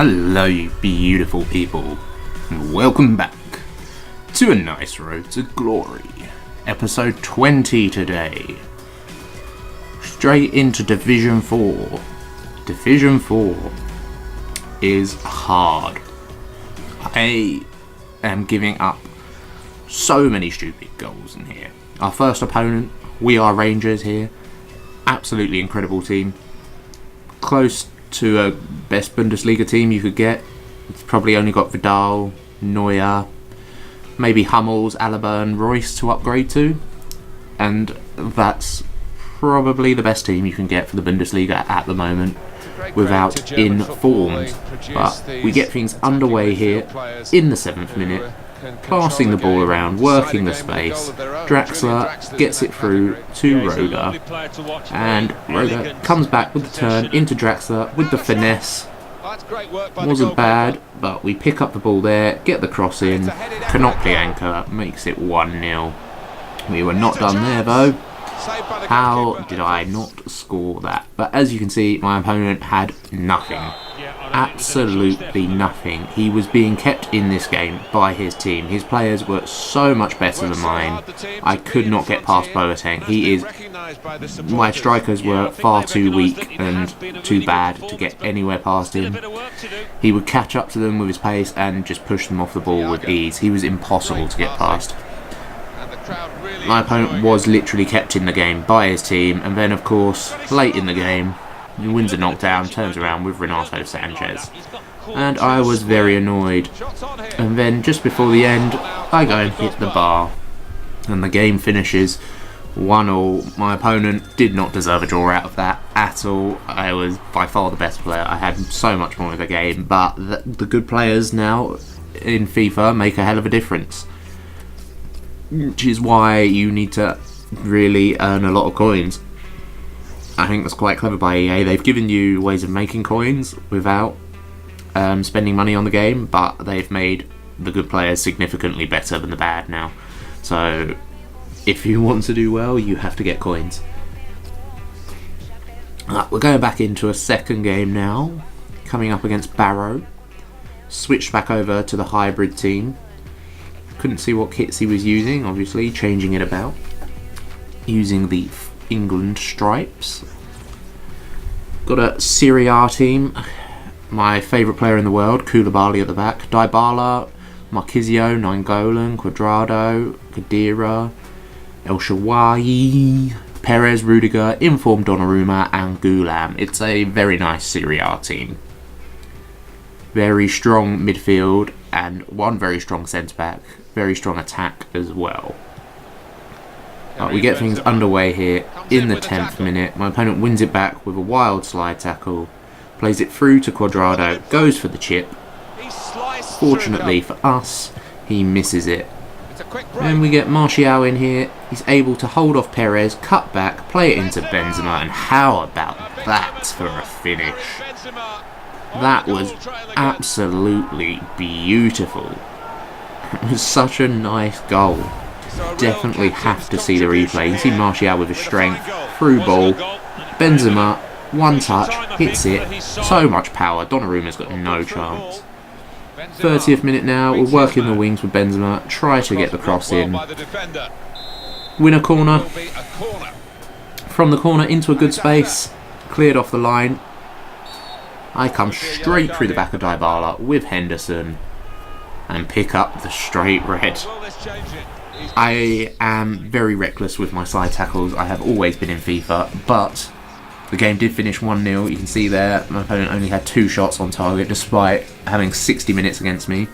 Hello, you beautiful people, and welcome back to A Nice Road to Glory. Episode 20 today. Straight into Division 4. Division 4 is hard. I am giving up so many stupid goals in here. Our first opponent, we are Rangers here. Absolutely incredible team. Close to a best Bundesliga team you could get. It's probably only got Vidal, Neuer, maybe Hummels, Alaba and Royce to upgrade to. And that's probably the best team you can get for the Bundesliga at the moment without informed. But we get things underway here in the 7th minute. Passing the ball around, working the space. Draxler gets it through to Roda, and Roda comes back with the turn into Draxler with the finesse. Wasn't bad, but we pick up the ball there, get the cross in. Konoplyanka makes it 1-0. We were not done there though. How did I not score that? But as you can see, my opponent had nothing. Absolutely nothing. He was being kept in this game by his team. His players were so much better than mine. I could not get past Boateng. My strikers were far too weak and too bad to get anywhere past him. He would catch up to them with his pace and just push them off the ball with ease. He was impossible to get past. My opponent was literally kept in the game by his team, and then of course late in the game he wins a knockdown, turns around with Renato Sanchez, and I was very annoyed. And then just before the end I go and hit the bar and the game finishes 1-1. My opponent did not deserve a draw out of that at all. I was by far the best player. I had so much more of the game, but the good players now in FIFA make a hell of a difference, which is why you need to really earn a lot of coins. I think that's quite clever by EA. They've given you ways of making coins without spending money on the game, but they've made the good players significantly better than the bad now. So if you want to do well, you have to get coins. We're going back into a second game now, coming up against Barrow. Switched back over to the hybrid team. Couldn't see what kits he was using, obviously changing it about, using the England stripes. Got a Serie A team. My favourite player in the world, Koulibaly at the back. Dybala, Marquisio, Nainggolan, Cuadrado, Khedira, El Shaarawy, Perez, Rudiger, informed Donnarumma and Gulam. It's a very nice Serie A team. Very strong midfield and one very strong centre-back. Very strong attack as well. We get things underway here in the 10th minute. My opponent wins it back with a wild slide tackle. Plays it through to Cuadrado. Goes for the chip. Fortunately for us, he misses it. Then we get Martial in here. He's able to hold off Perez, cut back, play it into Benzema, and how about that for a finish? That was absolutely beautiful. It was such a nice goal. Definitely have to see the replay. You see Martial with his strength, through ball, Benzema, one touch, hits it, so much power, Donnarumma's got no chance. 30th minute now, we're working the wings with Benzema, try to get the cross in. Win a corner, from the corner into a good space, cleared off the line. I come straight through the back of Dybala with Henderson and pick up the straight red. I am very reckless with my side tackles. I have always been in FIFA, but the game did finish 1-0. You can see there my opponent only had 2 shots on target despite having 60 minutes against me,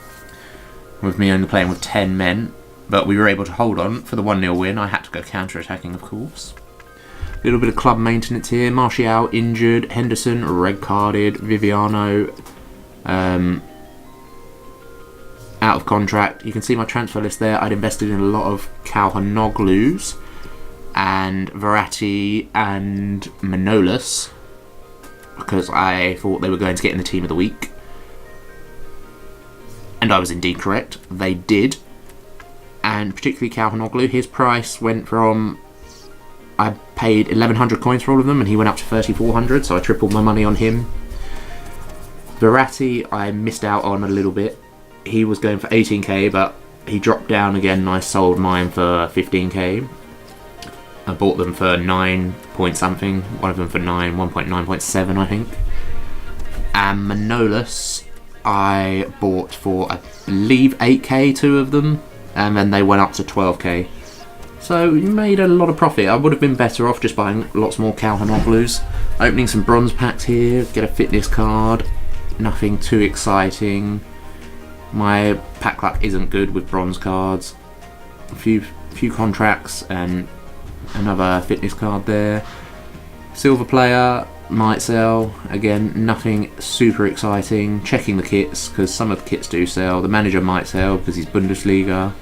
with me only playing with 10 men, but we were able to hold on for the 1-0 win. I had to go counter-attacking, of course. A little bit of club maintenance here. Martial injured, Henderson red carded, Viviano out of contract. You can see my transfer list there. I'd invested in a lot of Calhanoglu's and Verratti and Manolas because I thought they were going to get in the team of the week, and I was indeed correct. They did, and particularly Calhanoglu. His price went from, I paid 1,100 coins for all of them, and he went up to 3,400, so I tripled my money on him. Verratti I missed out on a little bit. He was going for 18k, but he dropped down again and I sold mine for 15k. I bought them for 9 point something, one of them for 1.9.7 I think. And Manolas I bought for, I believe, 8k, 2 of them, and then they went up to 12k. So you made a lot of profit. I would have been better off just buying lots more Calhanoglu's. Opening some bronze packs here, get a fitness card, nothing too exciting. My pack luck isn't good with bronze cards. A few contracts and another fitness card there. Silver player, might sell. Again, nothing super exciting. Checking the kits, because some of the kits do sell. The manager might sell because he's Bundesliga.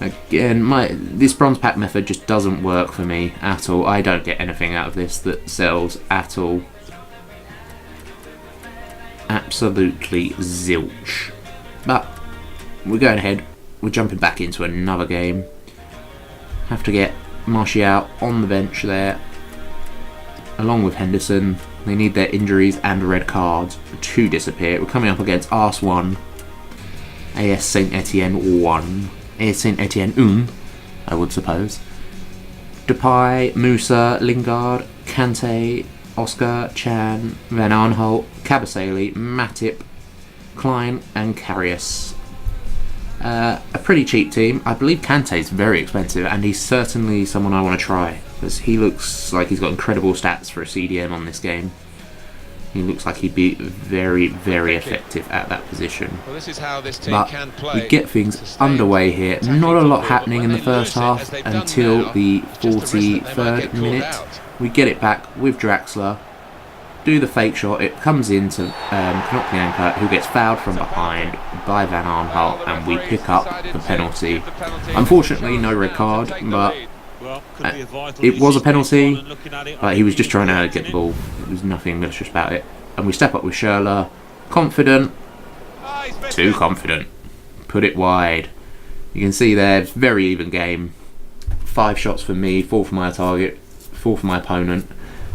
Again, this bronze pack method just doesn't work for me at all. I don't get anything out of this that sells at all. Absolutely zilch. But we're going ahead. We're jumping back into another game. Have to get Martial on the bench there, along with Henderson. They need their injuries and red cards to disappear. We're coming up against Ars 1, AS Saint Etienne 1, AS Saint Etienne 1, I would suppose. Depay, Musa, Lingard, Kante, Oscar, Chan, Van Aanholt, Kabasele, Matip, Klein and Karius. A pretty cheap team. I believe Kante's very expensive, and he's certainly someone I want to try, because he looks like he's got incredible stats for a CDM on this game. He looks like he'd be very, very effective at that position. Well, this is how this team but can play. we get things underway here. Not a lot happening in the first half until the 43rd minute. We get it back with Draxler. Do the fake shot, it comes into Knopfler, who gets fouled from behind by Van Aanholt, and we pick up the penalty. Unfortunately, no red card, but it was a penalty, but he was just trying to get the ball. There was nothing malicious about it. And we step up with Schürrle, confident, too confident, put it wide. You can see there, it's a very even game. 5 shots for me, 4 for my target, 4 for my opponent.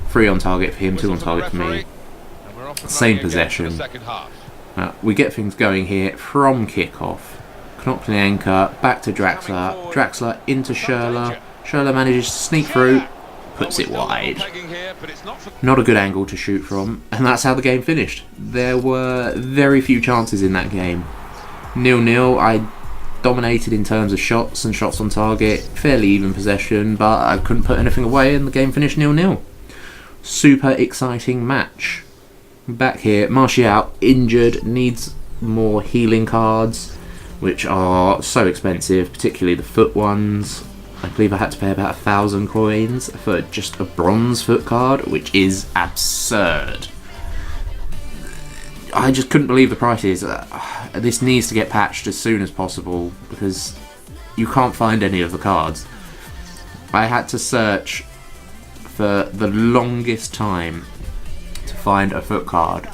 3 on target for him, 2 on target for me. Same possession. We get things going here from kickoff. Knopfler back to Draxler. Draxler into Schürrle. Schürrle manages to sneak through, puts it wide. Not a good angle to shoot from, and that's how the game finished. There were very few chances in that game. 0-0. I dominated in terms of shots and shots on target. Fairly even possession, but I couldn't put anything away, and the game finished 0-0. Super exciting match. Back here, Martial injured, needs more healing cards, which are so expensive, particularly the foot ones. I believe I had to pay about 1,000 coins for just a bronze foot card, which is absurd. I just couldn't believe the prices. This needs to get patched as soon as possible, because you can't find any of the cards. I had to search for the longest time to find a foot card,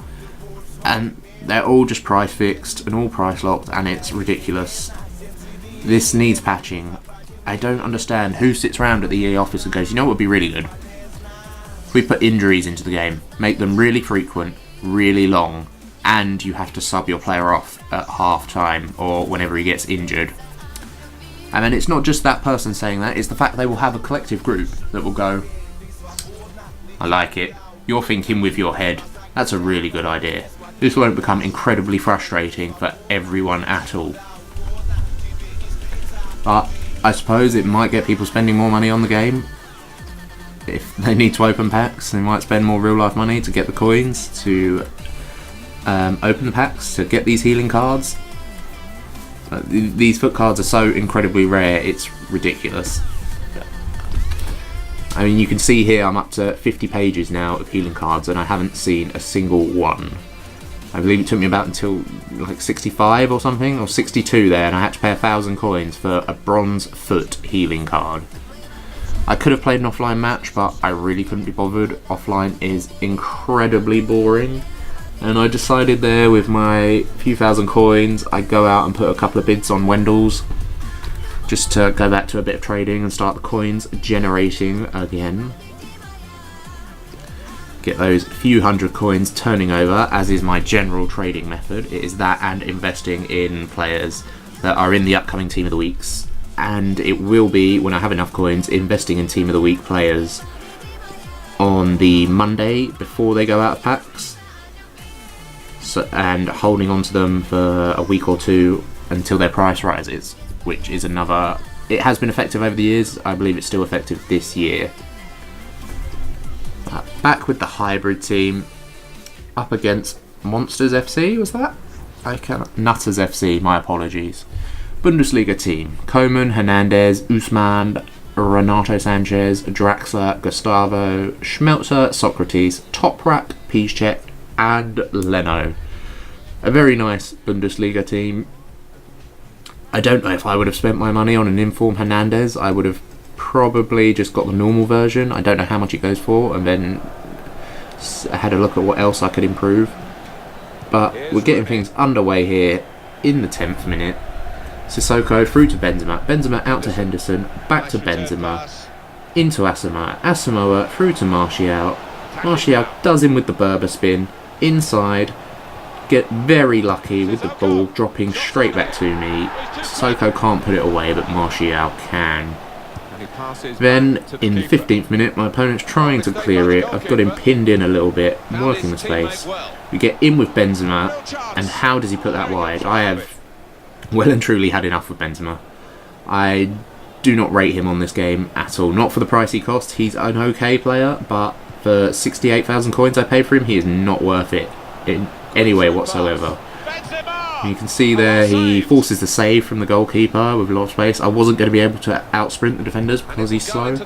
and they're all just price fixed and all price locked, and it's ridiculous. This needs patching. I don't understand who sits around at the EA office and goes, you know what would be really good? If we put injuries into the game, make them really frequent, really long, and you have to sub your player off at half time or whenever he gets injured. And then it's not just that person saying that, it's the fact they will have a collective group that will go, I like it. You're thinking with your head. That's a really good idea. This won't become incredibly frustrating for everyone at all. But I suppose it might get people spending more money on the game. If they need to open packs, they might spend more real life money to get the coins, to open the packs, to get these healing cards. These foot cards are so incredibly rare, it's ridiculous. I mean, you can see here I'm up to 50 pages now of healing cards, and I haven't seen a single one. I believe it took me about until like 65 or something, or 62 there, and I had to pay 1,000 coins for a bronze foot healing card. I could have played an offline match, but I really couldn't be bothered. Offline is incredibly boring, and I decided there with my few thousand coins, I'd go out and put a couple of bids on Wendell's, just to go back to a bit of trading and start the coins generating again. get those few hundred coins turning over, as is my general trading method. It is that and investing in players that are in the upcoming Team of the Weeks. And it will be, when I have enough coins, investing in Team of the Week players on the Monday before they go out of packs. And holding on to them for a week or two until their price rises, which is another... It has been effective over the years. I believe it's still effective this year. Back with the hybrid team, up against Monsters FC, was that? Nutters FC, my apologies. Bundesliga team: Koeman, Hernandez, Usman, Renato Sanchez, Draxler, Gustavo, Schmelzer, Socrates, Toprak, Piszczek, and Leno. A very nice Bundesliga team. I don't know if I would have spent my money on an informed Hernandez. I would have probably just got the normal version. I don't know how much it goes for, and then had a look at what else I could improve. But we're getting things underway here in the 10th minute. Sissoko through to Benzema. Benzema out to Henderson. Back to Benzema. Into Asamoah. Asamoah through to Martial. Martial does him with the Berber spin. Inside. Get very lucky with the ball dropping straight back to me. Sissoko can't put it away, but Martial can. Then, in the 15th minute, my opponent's trying to clear it. I've got him pinned in a little bit, working the space. We get in with Benzema, and how does he put that wide? I have well and truly had enough with Benzema. I do not rate him on this game at all. Not for the price he cost. He's an okay player, but for 68,000 coins I paid for him, he is not worth it in any way whatsoever. You can see there he forces the save from the goalkeeper with a lot of space. I wasn't going to be able to out-sprint the defenders because he's slow.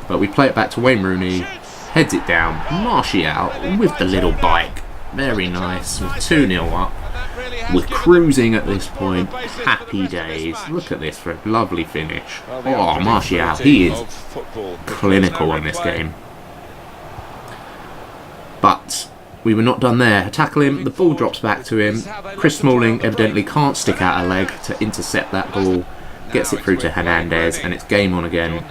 But we play it back to Wayne Rooney. Heads it down. Martial with the little bike. Very nice. With 2-0 up. We're cruising at this point. Happy days. Look at this for a lovely finish. Oh, Martial. He is clinical on this game. But we were not done there. Tackle him, the ball drops back to him. Chris Smalling evidently can't stick out a leg to intercept that ball. Gets it through to Hernandez, and it's game on again.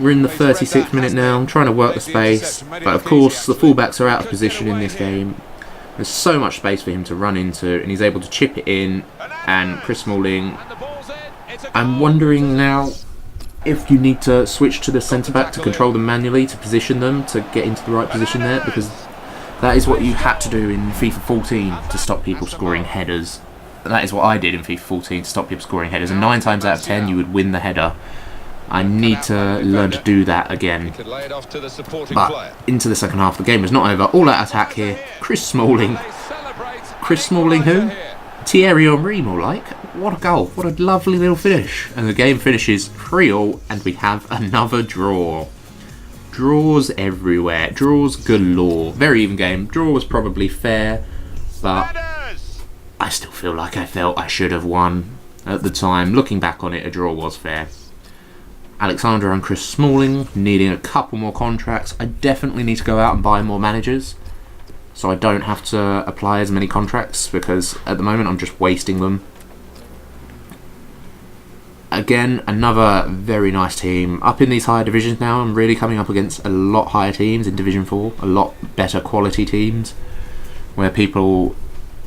We're in the 36th minute now. I'm trying to work the space, but of course the fullbacks are out of position in this game. There's so much space for him to run into, and he's able to chip it in. And Chris Smalling, I'm wondering now if you need to switch to the centre-back to control them manually, to position them, to get into the right position there, because that is what you had to do in FIFA 14 to stop people scoring headers. That is what I did in FIFA 14 to stop people scoring headers, and 9 times out of 10 you would win the header. I need to learn to do that again. But into the second half, the game was not over. All out attack here. Chris Smalling. Chris Smalling who? Thierry Henry more like. What a goal. What a lovely little finish. And the game finishes 3-3 and we have another draw. Draws everywhere. Draws galore. Very even game. Draw was probably fair, but I still feel like I felt I should have won at the time. Looking back on it, a draw was fair. Alexander and Chris Smalling needing a couple more contracts. I definitely need to go out and buy more managers so I don't have to apply as many contracts, because at the moment I'm just wasting them. Again, another very nice team. Up in these higher divisions now, I'm really coming up against a lot higher teams in Division 4, a lot better quality teams, where people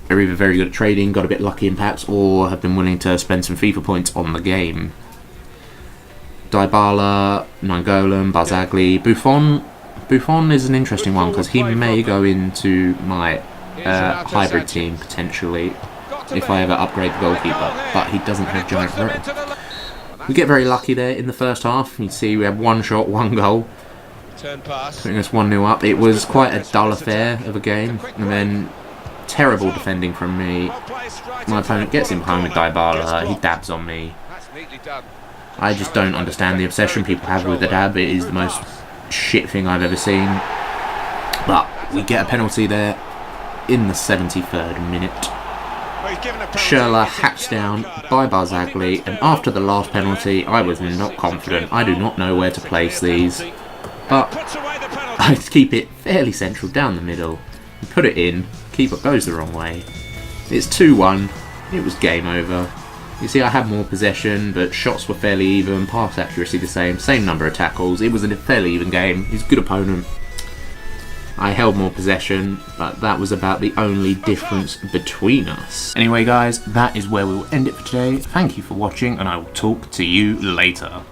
are either very good at trading, got a bit lucky in packs, or have been willing to spend some FIFA points on the game. Dybala, Nainggolan, Barzagli, Buffon. Buffon is an interesting one because he may go into my hybrid team potentially if I ever upgrade the goalkeeper, but he doesn't have giant throw. We get very lucky there in the first half. You can see we had one shot, one goal, putting us 1-0 up. It was quite a dull affair of a game, and then terrible defending from me. My opponent gets in behind with Dybala. He dabs on me. I just don't understand the obsession people have with the dab. It is the most shit thing I've ever seen. But we get a penalty there in the 73rd minute. Schürrle hacks down by Barzagli, and after the last penalty I was not confident. I do not know where to place these, but I keep it fairly central down the middle. Put it in, keeper goes the wrong way. It's 2-1, it was game over. You see I had more possession, but shots were fairly even, pass accuracy the same number of tackles. It was a fairly even game. He's a good opponent. I held more possession, but that was about the only difference between us. Anyway guys, that is where we will end it for today. Thank you for watching, and I will talk to you later.